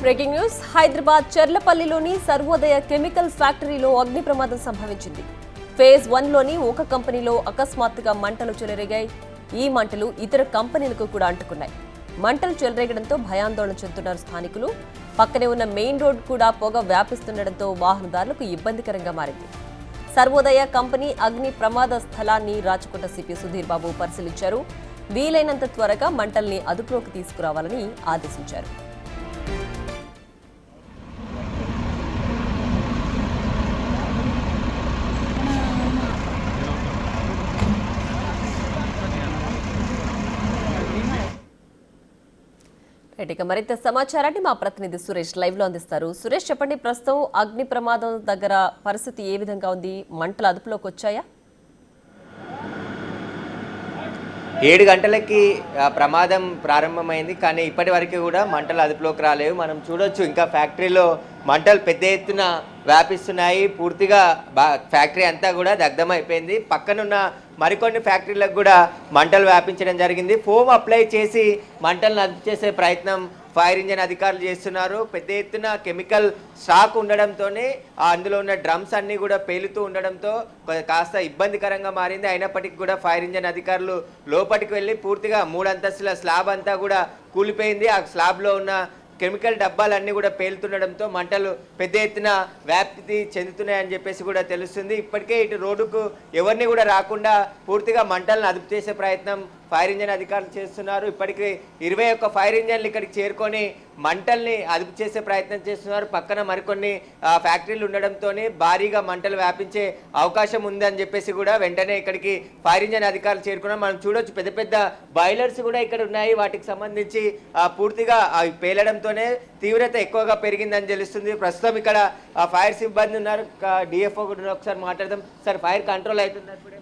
Breaking news Hyderabad చెర్లపల్లిలోని Sarvodaya chemical ఫ్యాక్టరీలో అగ్ని ప్రమాదం సంభవించింది. ఫేజ్ 1లోని ఒక కంపెనీలో అకస్మాత్తుగా మంటలు చెలరేగాయి. ఈ మంటలు ఇతర కంపెనీలకు కూడా అంటుకున్నాయి. మంటలు చెలరేగడంతో భయాందోళన చెందుతున్నారు స్థానికులు. పక్కనే ఉన్న మెయిన్ రోడ్ కూడా పొగ వ్యాపిస్తుండటంతో వాహనదారులకు ఇబ్బందికరంగా మారింది. సర్వోదయ కంపెనీ అగ్ని ప్రమాద స్థలాన్ని రాచకొండ సిపి సుధీర్ బాబు పరిశీలించారు. వీలైనంత త్వరగా మంటల్ని అదుపులోకి తీసుకురావాలని ఆదేశించారు. ఇక మరింత సమాచారాన్ని మా ప్రతినిధి సురేష్ లైవ్ లో అందిస్తారు. సురేష్, చెప్పండి, ప్రస్తుతం అగ్ని ప్రమాదం దగ్గర పరిస్థితి ఏ విధంగా ఉంది? మంటలు అదుపులోకి వచ్చాయా? 7 గంటలకి ప్రమాదం ప్రారంభమైంది, కానీ ఇప్పటి వరకు కూడా మంటలు అదుపులోకి రాలేవు. మనం చూడొచ్చు, ఇంకా ఫ్యాక్టరీలో మంటలు పెద్ద ఎత్తున వ్యాపిస్తున్నాయి. పూర్తిగా ఫ్యాక్టరీ అంతా కూడా దగ్ధమైపోయింది. పక్కనున్న మరికొన్ని ఫ్యాక్టరీలకు కూడా మంటలు వ్యాపించడం జరిగింది. ఫోమ్ అప్లై చేసి మంటలను అదుపు చేసే ప్రయత్నం ఫైర్ ఇంజిన్ అధికారులు చేస్తున్నారు. పెద్ద ఎత్తున కెమికల్ స్టాక్ ఉండడంతోనే అందులో ఉన్న డ్రమ్స్ అన్నీ కూడా పేలుతూ ఉండడంతో కాస్త ఇబ్బందికరంగా మారింది. అయినప్పటికీ కూడా ఫైర్ ఇంజిన్ అధికారులు లోపలికి వెళ్ళి పూర్తిగా 3 అంతస్తుల స్లాబ్ అంతా కూడా కూలిపోయింది. ఆ స్లాబ్లో ఉన్న కెమికల్ డబ్బాలన్నీ కూడా పేలుతుండడంతో మంటలు పెద్ద ఎత్తున వ్యాప్తి చెందుతున్నాయని చెప్పేసి కూడా తెలుస్తుంది. ఇప్పటికే ఇటు రోడ్డుకు ఎవరిని కూడా రాకుండా పూర్తిగా మంటలను అదుపు చేసే ప్రయత్నం ఫైర్ ఇంజిన్ అధికారులు చేస్తున్నారు. ఇప్పటికీ 21 ఫైర్ ఇంజన్లు ఇక్కడికి చేరుకొని మంటల్ని అదుపు చేసే ప్రయత్నం చేస్తున్నారు. పక్కన మరికొన్ని ఫ్యాక్టరీలు ఉండడంతో భారీగా మంటలు వ్యాపించే అవకాశం ఉందని చెప్పేసి కూడా వెంటనే ఇక్కడికి ఫైర్ ఇంజన్ అధికారులు చేరుకున్నారు. మనం చూడొచ్చు, పెద్ద పెద్ద బాయిలర్స్ కూడా ఇక్కడ ఉన్నాయి. వాటికి సంబంధించి పూర్తిగా అవి పేలడంతోనే తీవ్రత ఎక్కువగా పెరిగిందని తెలుస్తుంది. ప్రస్తుతం ఇక్కడ ఫైర్ సిబ్బంది ఉన్నారు, డిఎఫ్ఓ కూడా ఒకసారి మాట్లాడదాం. సార్, ఫైర్ కంట్రోల్ అవుతుంది?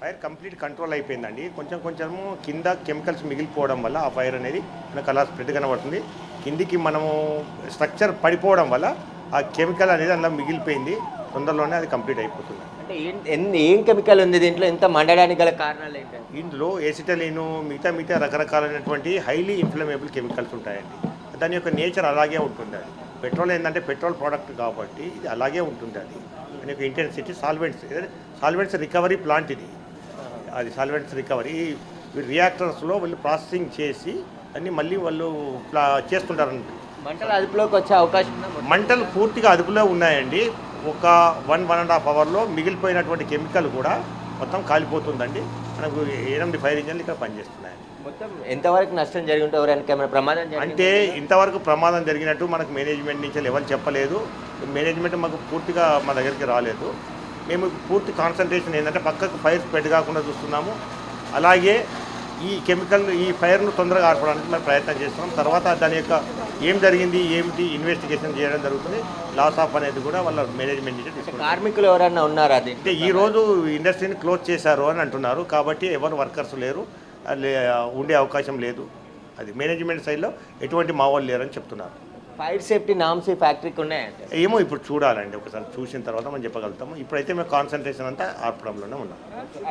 ఫైర్ కంప్లీట్ కంట్రోల్ అయిపోయిందండి. కొంచెము కింద కెమికల్స్ మిగిలిపోవడం వల్ల ఆ ఫైర్ అనేది మనకు అలా స్ప్రెడ్ కనబడుతుంది. కిందికి మనము స్ట్రక్చర్ పడిపోవడం వల్ల ఆ కెమికల్ అనేది అందులో మిగిలిపోయింది. తొందరలోనే అది కంప్లీట్ అయిపోతుంది. అంటే ఏం కెమికల్ ఉంది దీంట్లో? ఎంత మండడానికి గల కారణాలు ఏంటంటే ఇందులో ఎసిటలీను మిగతా రకరకాలైనటువంటి హైలీ ఇన్ఫ్లమేబుల్ కెమికల్స్ ఉంటాయండి. దాని యొక్క నేచర్ అలాగే ఉంటుంది. అది పెట్రోల్ ఏంటంటే పెట్రోల్ ప్రోడక్ట్ కాబట్టి ఇది అలాగే ఉంటుంది. అది దాని యొక్క ఇంటెన్సిటీ సాల్వెంట్స్ రికవరీ ప్లాంట్ ఇది. అది సాల్వెంట్స్ రికవరీ రియాక్టర్స్లో వాళ్ళు ప్రాసెసింగ్ చేసి అన్ని మళ్ళీ వాళ్ళు చేస్తుంటారండి. మంటలు అదుపులోకి వచ్చే అవకాశం? మంటలు పూర్తిగా అదుపులో ఉన్నాయండి. ఒక 1.5 అవర్లో మిగిలిపోయినటువంటి కెమికల్ కూడా మొత్తం కాలిపోతుందండి. మనకు 8 ఫైర్ ఇంజన్లు ఇక్కడ పనిచేస్తున్నాయి. మొత్తం ఎంతవరకు నష్టం జరిగి ఉంటే ఎవరైనా ప్రమాదం అంటే ఇంతవరకు ప్రమాదం జరిగినట్టు మనకు మేనేజ్మెంట్ నుంచి ఎవరు చెప్పలేదు. మేనేజ్మెంట్ మాకు పూర్తిగా మా దగ్గరికి రాలేదు. మేము పూర్తి కాన్సన్ట్రేషన్ ఏంటంటే పక్కకు ఫైర్ స్ప్రెడ్ కాకుండా చూస్తున్నాము. అలాగే ఈ ఫైర్ను తొందరగా ఆర్పడానికి మేము ప్రయత్నం చేస్తున్నాం. తర్వాత దాని యొక్క ఏం జరిగింది ఏమిటి ఇన్వెస్టిగేషన్ చేయడం జరుగుతుంది. లాస్ ఆఫ్ అనేది కూడా వాళ్ళ మేనేజ్మెంట్ నుంచి తీసుకుంటారు. కార్మికులు ఎవరన్నా ఉన్నారా? అది అంటే ఈరోజు ఇండస్ట్రీని క్లోజ్ చేశారు అని అంటున్నారు. కాబట్టి ఎవరు వర్కర్స్ లేరు, ఉండే అవకాశం లేదు. అది మేనేజ్మెంట్ సైడ్లో ఎటువంటి మావోలు లేరని చెప్తున్నారు. ఫైర్ సేఫ్టీ నామ్స్ ఈ ఫ్యాక్టరీకి ఉన్నాయంటే ఏమో ఇప్పుడు చూడాలండి. ఒకసారి చూసిన తర్వాత మనం చెప్పగలుగుతాము. ఇప్పుడైతే మేము కాన్సన్ట్రేషన్ అంతా ఆర్పడంలోనే ఉన్నాం.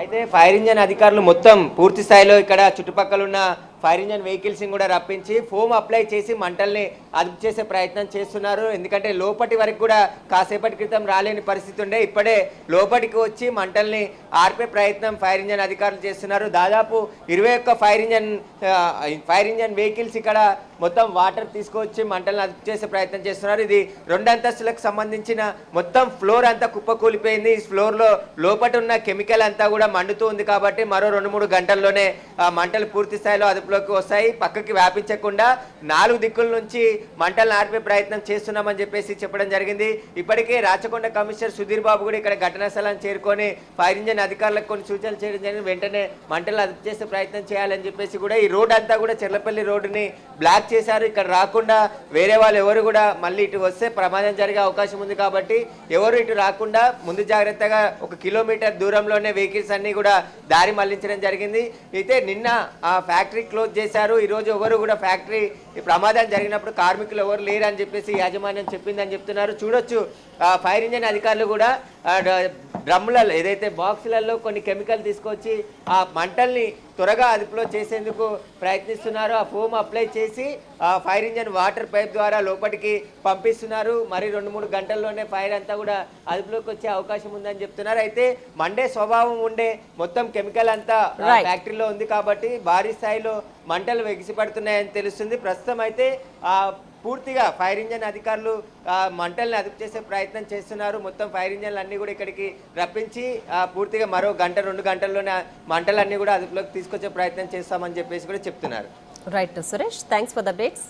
అయితే ఫైర్ ఇంజన్ అధికారులు మొత్తం పూర్తి స్థాయిలో ఇక్కడ చుట్టుపక్కల ఉన్న ఫైర్ ఇంజన్ వెహికల్స్ని కూడా రప్పించి ఫోమ్ అప్లై చేసి మంటల్ని అదుపు చేసే ప్రయత్నం చేస్తున్నారు. ఎందుకంటే లోపటి వరకు కూడా కాసేపటి క్రితం రాలేని పరిస్థితి ఉండే, ఇప్పుడే లోపలికి వచ్చి మంటల్ని ఆర్పే ప్రయత్నం ఫైర్ ఇంజన్ అధికారులు చేస్తున్నారు. దాదాపు 21 ఫైర్ ఇంజన్ వెహికల్స్ ఇక్కడ మొత్తం వాటర్ తీసుకొచ్చి మంటలను అదుపు చేసే ప్రయత్నం చేస్తున్నారు. ఇది 2 అంతస్తులకు సంబంధించిన మొత్తం ఫ్లోర్ అంతా కుప్పకూలిపోయింది. ఈ ఫ్లోర్లో లోపల ఉన్న కెమికల్ అంతా కూడా మండుతూ ఉంది. కాబట్టి మరో 2-3 గంటల్లోనే మంటలు పూర్తి స్థాయిలో అదుపులోకి వస్తాయి. పక్కకి వ్యాపించకుండా 4 దిక్కుల నుంచి మంటలను ఆర్పే ప్రయత్నం చేస్తున్నామని చెప్పేసి చెప్పడం జరిగింది. ఇప్పటికే రాచకొండ కమిషనర్ సుధీర్ బాబు కూడా ఇక్కడ ఘటనా స్థలాన్ని చేరుకొని ఫైర్ ఇంజన్ అధికారులకు కొన్ని సూచనలు చేయడం జరిగింది. వెంటనే మంటలు అదుపు చేసే ప్రయత్నం చేయాలని చెప్పేసి కూడా ఈ రోడ్ అంతా కూడా చెర్లపల్లి రోడ్డుని బ్లాక్ చేశారు. ఇక్కడ రాకుండా వేరే వాళ్ళు ఎవరు కూడా మళ్ళీ ఇటు వస్తే ప్రమాదం జరిగే అవకాశం ఉంది. కాబట్టి ఎవరు ఇటు రాకుండా ముందు జాగ్రత్తగా 1 కిలోమీటర్ దూరంలోనే వెహికల్స్ అన్ని కూడా దారి మళ్లించడం జరిగింది. అయితే నిన్న ఆ ఫ్యాక్టరీ క్లోజ్ చేశారు. ఈరోజు ఎవరు కూడా ఫ్యాక్టరీ ప్రమాదం జరిగినప్పుడు కార్మికులు ఎవరు లేరని చెప్పేసి యాజమాన్యం చెప్పిందని చెప్తున్నారు. చూడొచ్చు, ఫైర్ ఇంజన్ అధికారులు కూడా డ్రమ్ములలో ఏదైతే బాక్సులలో కొన్ని కెమికల్ తీసుకొచ్చి ఆ మంటల్ని త్వరగా అదుపులో చేసేందుకు ప్రయత్నిస్తున్నారు. ఆ ఫోమ్ అప్లై చేసి ఆ ఫైర్ ఇంజన్ వాటర్ పైప్ ద్వారా లోపలికి పంపిస్తున్నారు. మరి 2-3 గంటల్లోనే ఫైర్ అంతా కూడా అదుపులోకి వచ్చే అవకాశం ఉందని చెప్తున్నారు. అయితే మండే స్వభావం ఉండే మొత్తం కెమికల్ అంతా ఫ్యాక్టరీలో ఉంది కాబట్టి భారీ స్థాయిలో మంటలు ఎగిసిపడుతున్నాయని తెలుస్తుంది. ప్రస్తుతం అయితే పూర్తిగా ఫైర్ ఇంజన్ అధికారులు మంటల్ని అదుపు చేసే ప్రయత్నం చేస్తున్నారు. మొత్తం ఫైర్ ఇంజన్లు అన్నీ కూడా ఇక్కడికి రప్పించి పూర్తిగా మరో 1-2 గంటల్లోనే మంటలన్నీ కూడా అదుపులోకి తీసుకొచ్చే ప్రయత్నం చేస్తామని చెప్పేసి కూడా చెప్తున్నారు. Right Suresh, thanks for the updates.